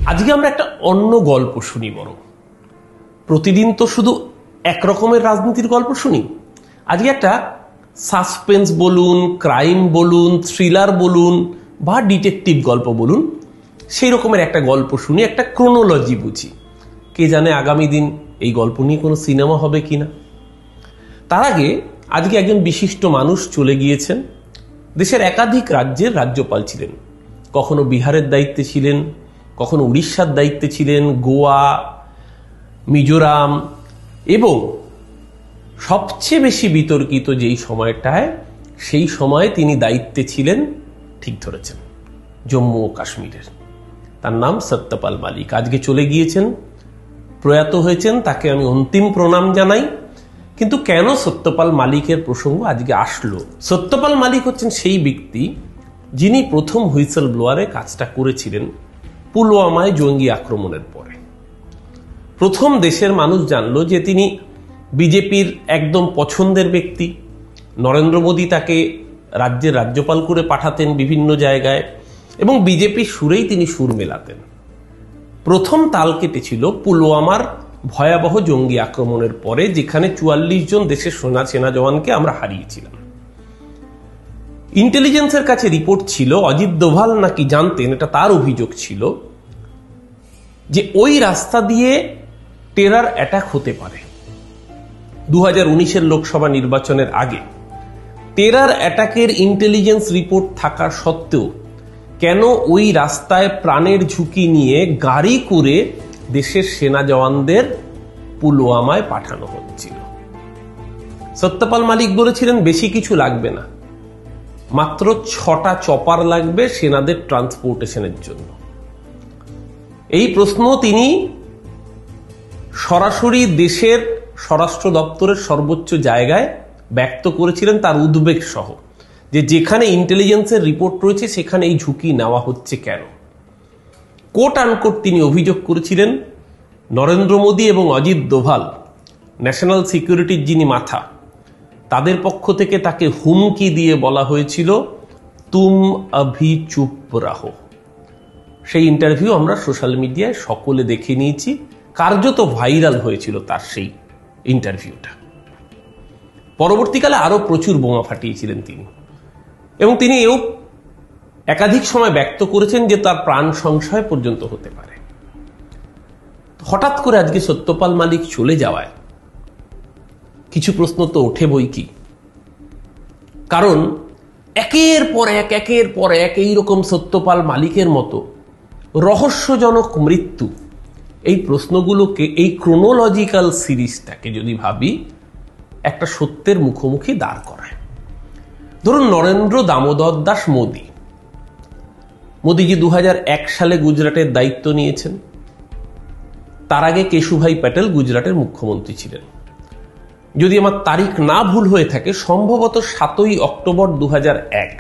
আজকে আমরা একটা অন্য গল্প শুনি। বরং প্রতিদিন তো শুধু এক রকমের রাজনীতির গল্প শুনি। আজকে একটা সাসপেন্স বলুন, ক্রাইম বলুন, থ্রিলার বলুন বা ডিটেকটিভ গল্প বলুন, সেই রকমের একটা গল্প শুনি, একটা ক্রোনোলজি বুঝি। কে জানে আগামী দিন এই গল্প নিয়ে কোনো সিনেমা হবে কিনা। তার আগে আজকে একজন বিশিষ্ট মানুষ চলে গিয়েছেন। দেশের একাধিক রাজ্যের রাজ্যপাল ছিলেন। কখনো বিহারের দায়িত্বে ছিলেন, কখনো উড়িষ্যার দায়িত্বে ছিলেন, গোয়া, মিজোরাম, এবং সবচেয়ে বেশি বিতর্কিত যেই সময়টায়, সেই সময়ে তিনি দায়িত্বে ছিলেন, ঠিক ধরেছেন, জম্মু ও কাশ্মীরের। তার নাম সত্যপাল মালিক। আজকে চলে গিয়েছেন, প্রয়াত হয়েছেন, তাকে আমি অন্তিম প্রণাম জানাই। কিন্তু কেন সত্যপাল মালিকের প্রসঙ্গ আজকে আসলো? সত্যপাল মালিক হচ্ছেন সেই ব্যক্তি যিনি প্রথম হুইসেল ব্লোয়ারে কাজটা করেছিলেন পুলওয়ামায় জঙ্গি আক্রমণের পরে। প্রথম দেশের মানুষ জানলো যে তিনি বিজেপির একদম পছন্দের ব্যক্তি। নরেন্দ্র মোদী তাকে রাজ্যের রাজ্যপাল করে পাঠাতেন বিভিন্ন জায়গায়, এবং বিজেপির সুরেই তিনি সুর মেলাতেন। প্রথম তাল কেটেছিল পুলওয়ামার ভয়াবহ জঙ্গি আক্রমণের পরে, যেখানে 44 জন দেশের সেনা জওয়ানকে আমরা হারিয়েছিলাম। ইন্টেলিজেন্সের কাছে রিপোর্ট ছিল, অজিত দোভাল নাকি জানতেন, এটা তার অভিযোগ ছিল, যে ওই রাস্তা দিয়ে টেরার অ্যাটাক হতে পারে। 2019-এর লোকসভা নির্বাচনের আগে টেরার অ্যাটাকের ইন্টেলিজেন্স রিপোর্ট থাকা সত্ত্বেও কেন ওই রাস্তায় প্রাণের ঝুঁকি নিয়ে গাড়ি করে দেশের সেনা জওয়ানদের পুলওয়ামায় পাঠানো হচ্ছিল? সত্যপাল মালিক বলেছিলেন বেশি কিছু লাগবে না, মাত্র 6টা চপার লাগবে সেনাদের ট্রান্সপোর্টেশনের জন্য। এই প্রশ্ন তিনি সরাসরি দেশের স্বরাষ্ট্র দপ্তরের সর্বোচ্চ জায়গায় ব্যক্ত করেছিলেন, তার উদ্বেগ সহ, যে যেখানে ইন্টেলিজেন্সের রিপোর্ট রয়েছে সেখানে এই ঝুঁকি নেওয়া হচ্ছে কেন। কোট আনকোট তিনি অভিযোগ করেছিলেন নরেন্দ্র মোদী এবং অজিত দোভাল, ন্যাশনাল সিকিউরিটির যিনি মাথা, তাদের পক্ষ থেকে তাকে হুমকি দিয়ে বলা হয়েছিল তুম অভি চুপ রাহো। সেই ইন্টারভিউ আমরা সোশ্যাল মিডিয়ায় সকলে দেখে নিয়েছি, কার্যত ভাইরাল হয়েছিল তার সেই ইন্টারভিউটা। পরবর্তীকালে আরো প্রচুর বোমা ফাটিয়েছিলেন তিনি, এবং তিনি এও একাধিক সময় ব্যক্ত করেছেন যে তার প্রাণ সংশয় পর্যন্ত হতে পারে। হঠাৎ করে আজকে সত্যপাল মালিক চলে যাওয়ায় কিছু প্রশ্ন তো ওঠে বই কি। কারণ একের পর এক এইরকম সত্যপাল মালিকের মতো রহস্যজনক মৃত্যু, এই প্রশ্নগুলোকে, এই ক্রোনোলজিক্যাল সিরিজটাকে যদি ভাবি, একটা সত্যের মুখোমুখি দাঁড় করায়। ধরুন নরেন্দ্র দামোদর দাস মোদী। মোদীজি 2001 সালে গুজরাটের দায়িত্ব নিয়েছেন। তার আগে কেশুভাই প্যাটেল গুজরাটের মুখ্যমন্ত্রী ছিলেন। যদি আমার তারিখ না ভুল হয়ে থাকে, সম্ভবত 7ই অক্টোবর 2001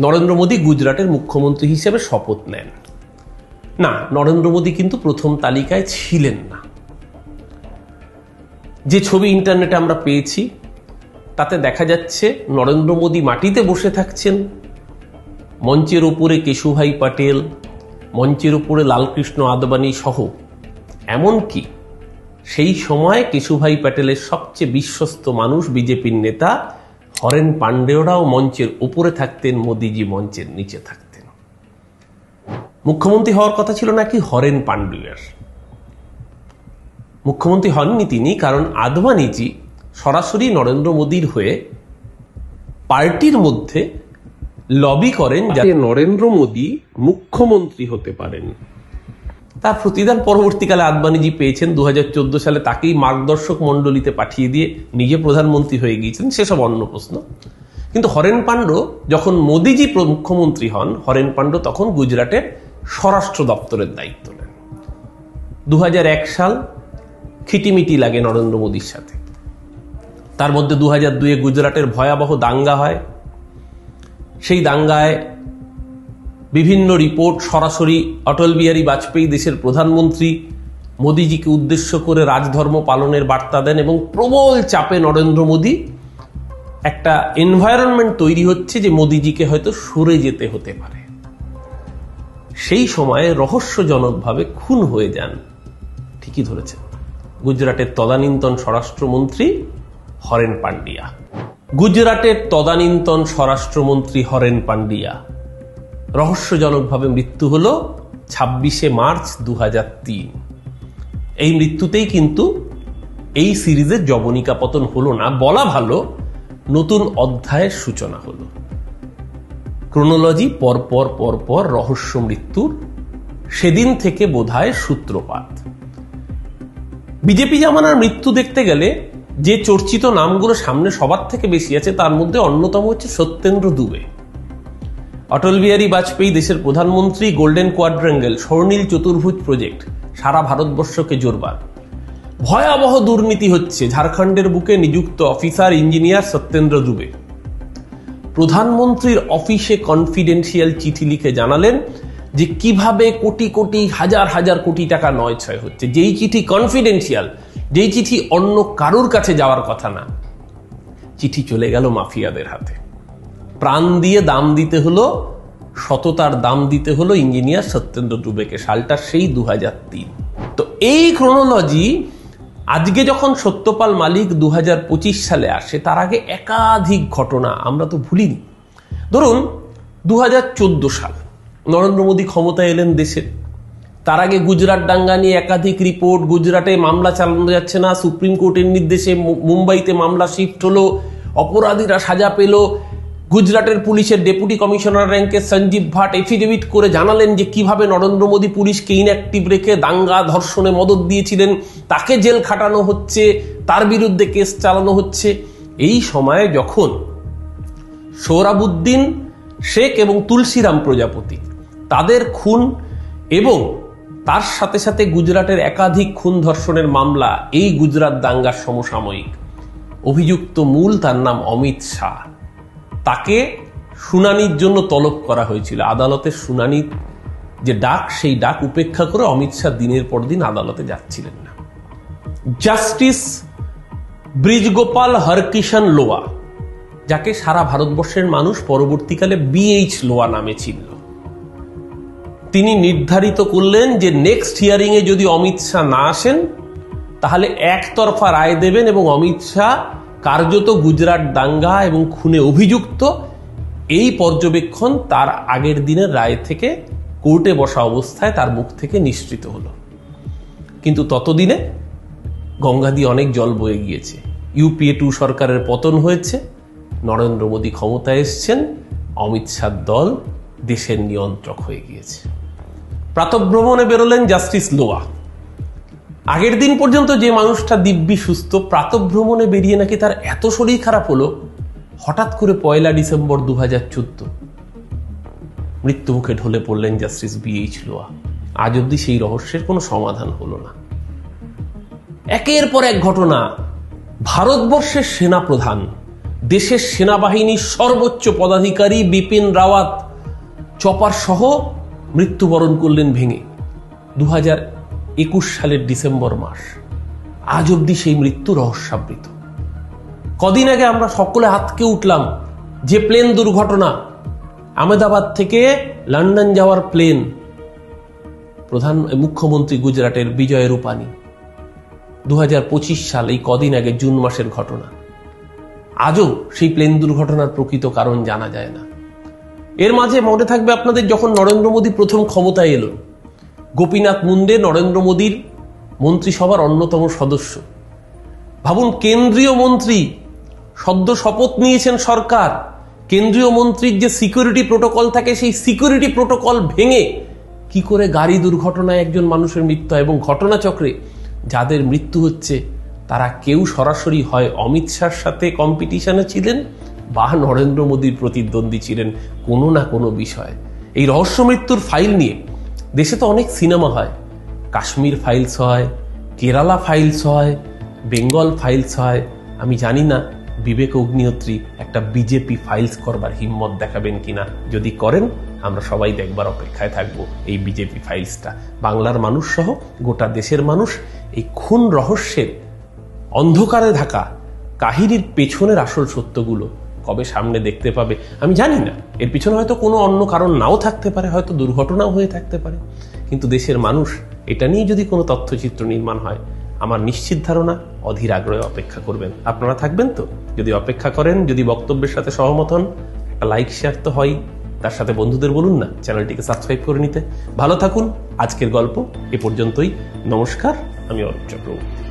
নরেন্দ্র মোদী গুজরাটের মুখ্যমন্ত্রী হিসেবে শপথ নেন। না, নরেন্দ্র মোদী কিন্তু প্রথম তালিকায় ছিলেন না। যে ছবি ইন্টারনেটে আমরা পেয়েছি তাতে দেখা যাচ্ছে নরেন্দ্র মোদী মাটিতে বসে থাকছেন, মঞ্চের উপরে কেশুভাই প্যাটেল, মঞ্চের উপরে লালকৃষ্ণ আদবানি সহ, এমনকি সেই সময় কেশুভাই প্যাটেলের সবচেয়ে বিশ্বস্ত মানুষ, বিজেপির নেতা হরেন পান্ডেওরাও মঞ্চের উপরে থাকতেন, মোদীজি মঞ্চের নিচে থাকতেন। মুখ্যমন্ত্রী হওয়ার কথা ছিল নাকি হরেন পান্ডেয়ের। মুখ্যমন্ত্রী হননি তিনি, কারণ আদবানিজি সরাসরি নরেন্দ্র মোদীর হয়ে পার্টির মধ্যে লবি করেন যাতে নরেন্দ্র মোদী মুখ্যমন্ত্রী হতে পারেন। তার প্রতিদান পরবর্তীকালে আদবানিজি পেয়েছেন। 2014 সালে তাকেই মার্গদর্শক মণ্ডলীতে পাঠিয়ে দিয়ে নিজে প্রধানমন্ত্রী হয়ে গিয়েছেন, সেসব অন্য প্রশ্ন। কিন্তু হরেন পান্ড্য যখন মোদীজি মুখ্যমন্ত্রী হন, হরেন পান্ড্য তখন গুজরাটের স্বরাষ্ট্র দপ্তরের দায়িত্ব নেন। 2001 সাল খিটিমিটি লাগে নরেন্দ্র মোদীর সাথে। তার মধ্যে 2002-এ গুজরাটের ভয়াবহ দাঙ্গা হয়। সেই দাঙ্গায় বিভিন্ন রিপোর্ট সরাসরি অটল বিহারী বাজপেয়ী দেশের প্রধানমন্ত্রী মোদীজিকে উদ্দেশ্য করে রাজধর্ম পালনের বার্তা দেন, এবং প্রবল চাপে নরেন্দ্র মোদী, একটা এনভায়রনমেন্ট তৈরি হচ্ছে যে মোদীজিকে হয়তো সরে যেতে হতে পারে। সেই সময়ে রহস্যজনকভাবে খুন হয়ে যান, ঠিকই ধরেছেন, গুজরাটের তদানীন্তন স্বরাষ্ট্রমন্ত্রী হরেন পান্ডিয়া। গুজরাটের তদানীন্তন স্বরাষ্ট্রমন্ত্রী হরেন পান্ডিয়া রহস্যজনকভাবে মৃত্যু হল 26শে মার্চ 2003। এই মৃত্যুতেই কিন্তু এই সিরিজের জবনিকা পতন হলো না, বলা ভালো নতুন অধ্যায়ের সূচনা হলো। ক্রোনোলজি পরপর পরপর রহস্য মৃত্যুর সেদিন থেকে বোধহয় সূত্রপাত। বিজেপি জামানার মৃত্যু দেখতে গেলে যে চর্চিত নামগুলো সামনে সবার থেকে বেশি আছে তার মধ্যে অন্যতম হচ্ছে সত্যেন্দ্র দুবে। অটল বিহারী বাজপেয়ী দেশের প্রধানমন্ত্রী, গোল্ডেন কোয়াড্রাঙ্গেল, স্বর্ণীল চতুর্ভুজ প্রজেক্ট সারা ভারতবর্ষকে জোরবার। ভয়াবহ দুর্নীতি হচ্ছে ঝাড়খণ্ডের বুকে নিযুক্ত অফিসার ইঞ্জিনিয়ার সত্যেন্দ্র দুবে প্রধানমন্ত্রীর অফিসে কনফিডেন্সিয়াল চিঠি লিখে জানালেন যে কিভাবে কোটি কোটি হাজার হাজার কোটি টাকা নয় ছয় হচ্ছে। যেই চিঠি কনফিডেন্সিয়াল, যেই চিঠি অন্য কারুর কাছে যাওয়ার কথা না, চিঠি চলে গেল মাফিয়াদের হাতে। প্রাণ দিয়ে দাম দিতে হলো, সততার দাম দিতে হলো ইঞ্জিনিয়ার সত্যেন্দ্র দুবেকে। সালটা সেই 2003। তো এই ক্রোনোলজি আজকে যখন সত্যপাল মালিক 2025 সালে আসে, তার আগে একাধিক ঘটনা আমরা তো ভুলিনি। ধরুন 2014 সাল নরেন্দ্র মোদী ক্ষমতায় এলেন দেশে। তার আগে গুজরাট দাঙ্গা নিয়ে একাধিক রিপোর্ট, গুজরাটে মামলা চালানো যাচ্ছে না, সুপ্রিম কোর্টের নির্দেশে মুম্বাইতে মামলা শিফট হলো, অপরাধীরা সাজা পেল। গুজরাটের পুলিশের ডেপুটি কমিশনার র্যাঙ্কের সঞ্জীব ভাট এফিডেভিট করে জানালেন যে কিভাবে নরেন্দ্র মোদী পুলিশকে ইনঅ্যাক্টিভ রেখে দাঙ্গা ধর্ষণে মদত দিয়েছিলেন, তাকে জেল খাটানো হচ্ছে, তার বিরুদ্ধে কেস চালানো হচ্ছে। এই সময়ে যখন সোহরাবুদ্দিন শেখ এবং তুলসীরাম প্রজাপতি তাদের খুন এবং তার সাথে সাথে গুজরাটের একাধিক খুন ধর্ষণের মামলা, এই গুজরাট দাঙ্গার সমসাময়িক অভিযুক্ত মূল তার নাম অমিত শাহ, তাকে শুনানির জন্য তলব করা হয়েছিল। আদালতের শুনানির যে ডাক, সেই ডাক উপেক্ষা করে অমিত শাহ দিনের পর দিন আদালতে যাচ্ছিলেন না। জাস্টিস ব্রিজগোপাল হরকিষাণ লোয়া, যাকে সারা ভারতবর্ষের মানুষ পরবর্তীকালে BH লোয়া নামে চিনল, তিনি নির্ধারিত করলেন যে নেক্সট হিয়ারিং এ যদি অমিত শাহ না আসেন তাহলে একতরফা রায় দেবেন এবং অমিত শাহ কার্যত গুজরাট দাঙ্গা এবং খুনে অভিযুক্ত, এই পর্যবেক্ষণ তার আগের দিনের রায় থেকে কোর্টে বসা অবস্থায় তার মুখ থেকে নিশ্চিত হলো। কিন্তু ততদিনে গঙ্গা দিয়ে অনেক জল বয়ে গিয়েছে। UPA 2 সরকারের পতন হয়েছে, নরেন্দ্র মোদী ক্ষমতায় এসছেন, অমিত শাহ দল দেশের নিয়ন্ত্রক হয়ে গিয়েছে। প্রাতঃভ্রমণে বেরোলেন জাস্টিস লোয়া। আগের দিন পর্যন্ত যে মানুষটা দিব্যি সুস্থ, প্রাতঃভ্রমণে বেরিয়ে নাকি তার এত শরীর খারাপ হলো, হঠাৎ করে 1 ডিসেম্বর 2014 মৃত্যুমুখে ঢলে পড়লেন জাস্টিস BH লোয়া। আজ অব্দি সেই রহস্যের কোনো সমাধান হলো না। একের পর এক ঘটনা। ভারতবর্ষের সেনাপ্রধান, দেশের সেনাবাহিনীর সর্বোচ্চ পদাধিকারী বিপিন রাওয়াত চপার সহ মৃত্যুবরণ করলেন ভেঙে 2021 সালের ডিসেম্বর মাস। আজ অব্দি সেই মৃত্যু রহস্যাবৃত। কদিন আগে আমরা সকলে আঁতকে উঠলাম যে প্লেন দুর্ঘটনা, আহমেদাবাদ থেকে লন্ডন যাওয়ার প্লেন, মুখ্যমন্ত্রী গুজরাটের বিজয় রূপানী, 2025 সাল, এই কদিন আগে জুন মাসের ঘটনা। আজও সেই প্লেন দুর্ঘটনার প্রকৃত কারণ জানা যায় না। এর মাঝে মনে থাকবে আপনাদের, যখন নরেন্দ্র মোদী প্রথম ক্ষমতায় এলো, গোপীনাথ মুন্ডে নরেন্দ্র মোদীর মন্ত্রিসভার অন্যতম সদস্য। ভাবুন, কেন্দ্রীয় মন্ত্রী, সদ্য শপথ নিয়েছেন সরকার, কেন্দ্রীয় মন্ত্রীর যে সিকিউরিটি প্রোটোকল থাকে, সেই সিকিউরিটি প্রোটোকল ভেঙে কি করে গাড়ি দুর্ঘটনায় একজন মানুষের মৃত্যু হয়। এবং ঘটনাচক্রে যাদের মৃত্যু হচ্ছে তারা কেউ সরাসরি হয় অমিত শাহর সাথে কম্পিটিশনে ছিলেন বা নরেন্দ্র মোদীর প্রতিদ্বন্দ্বী ছিলেন কোনো না কোনো বিষয়। এই রহস্য মৃত্যুর ফাইল নিয়ে দেশে তো অনেক সিনেমা হয়, কাশ্মীর ফাইলস হয়, কেরালা ফাইলস হয়, বেঙ্গল ফাইলস হয়। আমি জানি না বিবেক অগ্নিহোত্রী একটা বিজেপি ফাইলস করবার হিম্মত দেখাবেন কিনা। যদি করেন, আমরা সবাই দেখবার অপেক্ষায় থাকবো এই বিজেপি ফাইলসটা। বাংলার মানুষ সহ গোটা দেশের মানুষ এই খুন রহস্যের অন্ধকারে ঢাকা কাহিনীর পেছনের আসল সত্যগুলো কবে সামনে দেখতে পাবে আমি জানি না। এর পিছনে হয়তো কোনো অন্য কারণ নাও থাকতে পারে, হয়তো দুর্ঘটনাও হয়ে থাকতে পারে, কিন্তু দেশের মানুষ এটা নিয়ে যদি কোনো তথ্যচিত্র নির্মাণ হয়, আমার নিশ্চিত ধারণা অধীর আগ্রহে অপেক্ষা করবেন। আপনারা থাকবেন তো? যদি অপেক্ষা করেন, যদি বক্তব্যের সাথে সহমত হন, একটা লাইক শেয়ার তো হয়, তার সাথে বন্ধুদের বলুন না চ্যানেলটিকে সাবস্ক্রাইব করে নিতে। ভালো থাকুন। আজকের গল্প এ পর্যন্তই। নমস্কার, আমি অরূপ চক্রবর্তী।